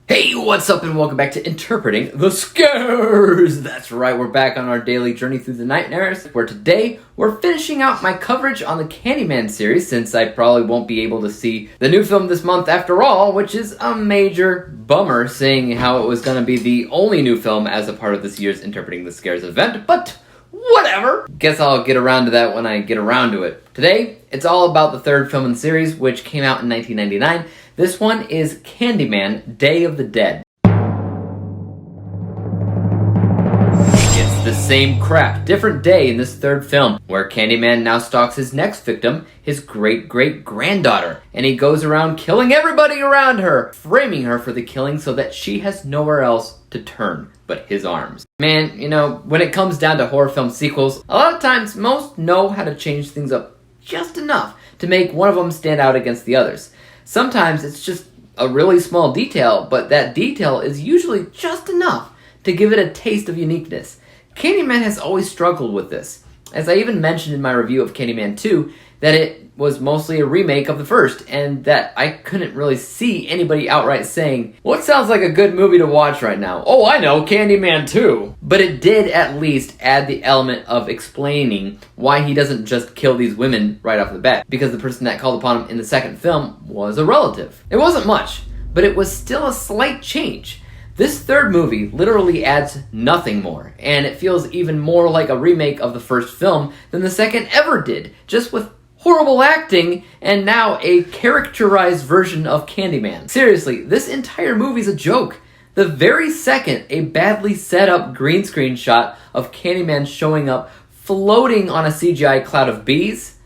Hey, what's up and welcome back to Interpreting the Scares! That's right, we're back on our daily journey through the nightmares, where today we're finishing out my coverage on the Candyman series, since I probably won't be able to see the new film this month after all, which is a major bummer, seeing how it was going to be the only new film as a part of this year's Interpreting the Scares event, but whatever! Guess I'll get around to that when I get around to it. Today, it's all about the third film in the series, which came out in 1999. This one is Candyman, Day of the Dead. It's the same crap, different day in this third film, where Candyman now stalks his next victim, his great-great-granddaughter, and he goes around killing everybody around her, framing her for the killing so that she has nowhere else to turn but his arms. Man, you know, when it comes down to horror film sequels, a lot of times most know how to change things up just enough to make one of them stand out against the others. Sometimes it's just a really small detail, but that detail is usually just enough to give it a taste of uniqueness. Candyman has always struggled with this, as I even mentioned in my review of Candyman 2 that it was mostly a remake of the first, and that I couldn't really see anybody outright saying, "What sounds like a good movie to watch right now? Oh, I know, Candyman 2. But it did at least add the element of explaining why he doesn't just kill these women right off the bat, because the person that called upon him in the second film was a relative. It wasn't much, but it was still a slight change. This third movie literally adds nothing more, and it feels even more like a remake of the first film than the second ever did, just with horrible acting, and now a characterized version of Candyman. Seriously, this entire movie's a joke. The very second a badly set up green screen shot of Candyman showing up floating on a CGI cloud of bees,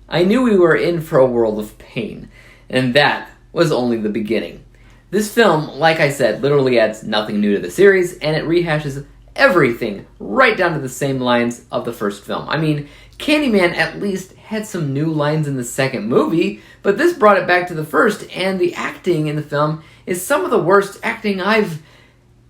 I knew we were in for a world of pain. And that was only the beginning. This film, like I said, literally adds nothing new to the series, and it rehashes everything right down to the same lines of the first film. I mean, Candyman at least had some new lines in the second movie, but this brought it back to the first, and the acting in the film is some of the worst acting I've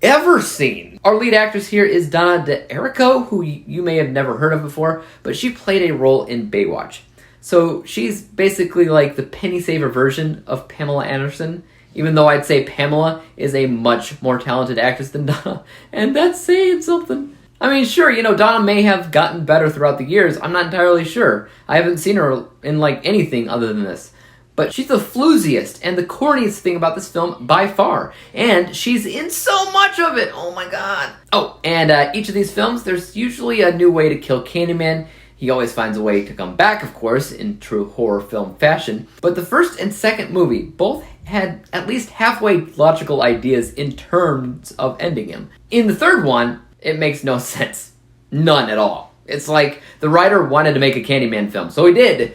ever seen. Our lead actress here is Donna D'Errico, who you may have never heard of before, but she played a role in Baywatch. So she's basically like the penny saver version of Pamela Anderson, even though I'd say Pamela is a much more talented actress than Donna, and that's saying something. I mean, sure, you know, Donna may have gotten better throughout the years. I'm not entirely sure. I haven't seen her in, anything other than this. But she's the flooziest and the corniest thing about this film by far. And she's in so much of it. Oh my god. Oh, and each of these films, there's usually a new way to kill Candyman. He always finds a way to come back, of course, in true horror film fashion. But the first and second movie both had at least halfway logical ideas in terms of ending him. In the third one, it makes no sense. None at all. It's like the writer wanted to make a Candyman film, so he did.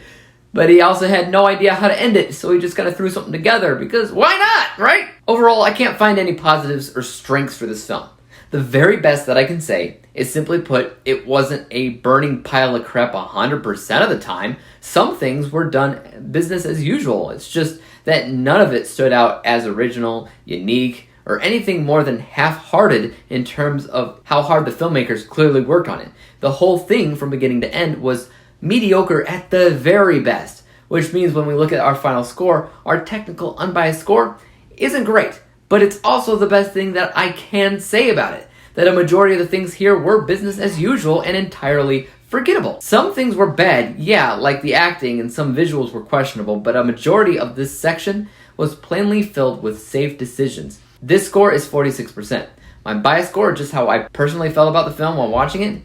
But he also had no idea how to end it, so he just kind of threw something together, because why not, right? Overall, I can't find any positives or strengths for this film. The very best that I can say is, simply put, it wasn't a burning pile of crap 100% of the time. Some things were done business as usual. It's just that none of it stood out as original, unique, or anything more than half-hearted in terms of how hard the filmmakers clearly worked on it. The whole thing, from beginning to end, was mediocre at the very best, which means when we look at our final score, our technical, unbiased score isn't great, but it's also the best thing that I can say about it, that a majority of the things here were business as usual and entirely forgettable. Some things were bad, yeah, like the acting, and some visuals were questionable, but a majority of this section was plainly filled with safe decisions. This score is 46%. My bias score, just how I personally felt about the film while watching it,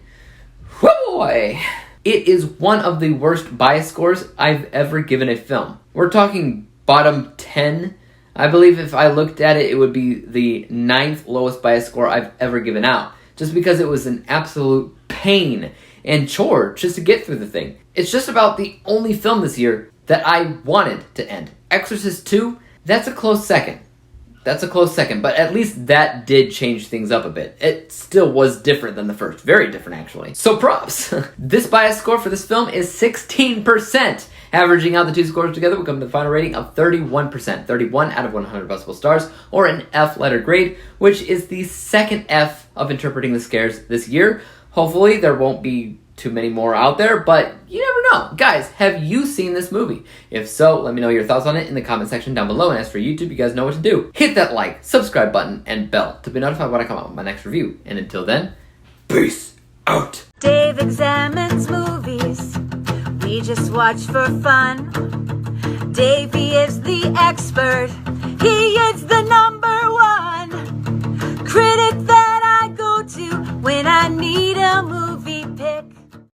whoo boy! It is one of the worst bias scores I've ever given a film. We're talking bottom 10. I believe if I looked at it, it would be the 9th lowest bias score I've ever given out, just because it was an absolute pain and chore just to get through the thing. It's just about the only film this year that I wanted to end. Exorcist 2, that's a close second. But at least that did change things up a bit. It still was different than the first. Very different, actually. So props! This bias score for this film is 16%. Averaging out the two scores together, we come to the final rating of 31%. 31 out of 100 possible stars, or an F letter grade, which is the second F of Interpreting the Scares this year. Hopefully there won't be too many more out there, but you never know. Guys, have you seen this movie? If so, let me know your thoughts on it in the comment section down below. And as for YouTube, you guys know what to do. Hit that like, subscribe button, and bell to be notified when I come out with my next review. And until then, peace out. Dave examines movies we just watch for fun. Davey is the expert. He is the #1 critic that I go to when I need a movie.